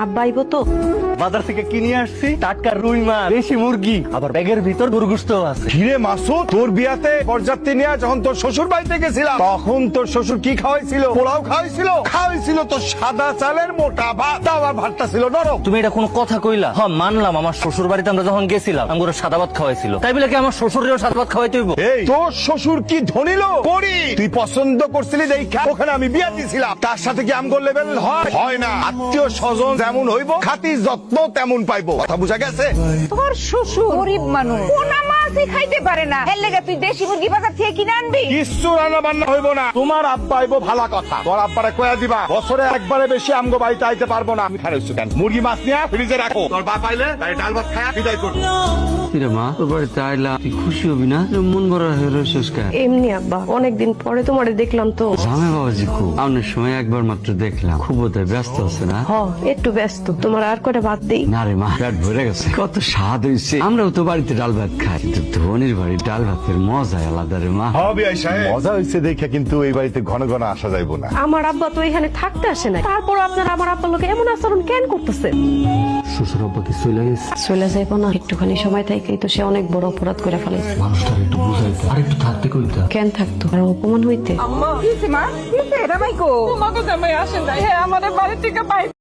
আব্বা আইবো তো? বাজার থেকে কিনে আসছি টাটকা রুই মাছ, দেশি মুরগি, আবার ব্যাগের ভিতর গরুগোশত আছে। হিরে মাসুদ, তোর বিয়াতে বরযাত্রী নিয়ে যখন তোর শ্বশুর বাড়িতে গেছিলাম তখন তোর শ্বশুর কি খাওয়াইছিল? পোলাও খাওয়াইছিল তো সাদা চালের মোটা ভাত, তাও আবার ভাতটা ছিল নরম। তুমি এটা কোনো কথা কইলা? হ্যাঁ মানলাম, আমার শ্বশুর বাড়িতে আমরা যখন গেছিলাম আমগুলো সাদা ভাত খাওয়াইছিল, তাই বলে কি আমার শ্বশুরেও সাদা ভাত খাওয়াইতে হইব? এই তোর শ্বশুর কি ধনী লোক? করি তুই পছন্দ করছিলি দেখা ওখানে আমি বিয়া দিছিলাম, তার সাথে কি আমগোর লেভেল হয় না? আত্মীয় স্বজন যেমন হইব খাতি যত্ন তেমন পাইবো, কথা বুঝা গেছে? তোর শ্বশুর গরিব মানুষ, পোনা মাছই খাইতে পারে না, এর লেগে তুই দেশি মুরগি বাজার থেকে কিনে আনবি? কিচ্ছু রান্না বান্না হইব না, তোমার আব্বা আইবো ভালো কথা, তোর আব্বারে কয়া দিবা বছরে একবারে বেশি আমগো বাড়িতে আইতে পারবো না। আমি খারাইছি কেন? মুরগি মাছ নিয়ে ফ্রিজে রাখো, তোর বাপ আইলে তাই ডাল ভাত খায়া বিদায় করবো। কিরে মা, তোর বাড়িতে আইলা, তুই খুশি হবি না? মন ভরা হয়ে রয়েছিস কেন? এমনি আব্বা, অনেকদিন পরে তোমারে দেখলাম তো। জামে বাবাজি খুব আপনার সময় একবার মাত্র দেখলাম, খুব বোধহয় ব্যস্ত আছে না? হ, একটু ব্যস্ত। তোমার আর কটা বাদ দেই? না রে মা, পেট ভরে গেছে, কত স্বাদ হয়েছে। আমরাও তো বাড়িতে ডাল ভাত খাই, কিন্তু ধনির বাড়ির ডাল ভাতের মজা আলাদা রে মা। হবে মজা হয়েছে দেখে কিন্তু এই বাড়িতে ঘন ঘন আসা যাইব না। আমার আব্বা তো এখানে থাকতে আসে না, তারপর আপনারা আমার আব্বার লোকে এমন আচরণ কেন করতেছেন? শ্বশুর আব্বা কি চলে গেছে? চলে যাইবো না, একটুখানি সময় থাকেই তো সে অনেক বড় অপরাধ করে ফেলাইছে। মানুষটার একটু বুঝাইতে আর একটু থাকতে কইতা। কেন থাকতো? আর অপমান হইতে। কিসে মা, কিসে রামাইকো? তোমাকে জামাই আসেন নাই, হ্যাঁ আমাদের বাড়ি থেকে বাইরে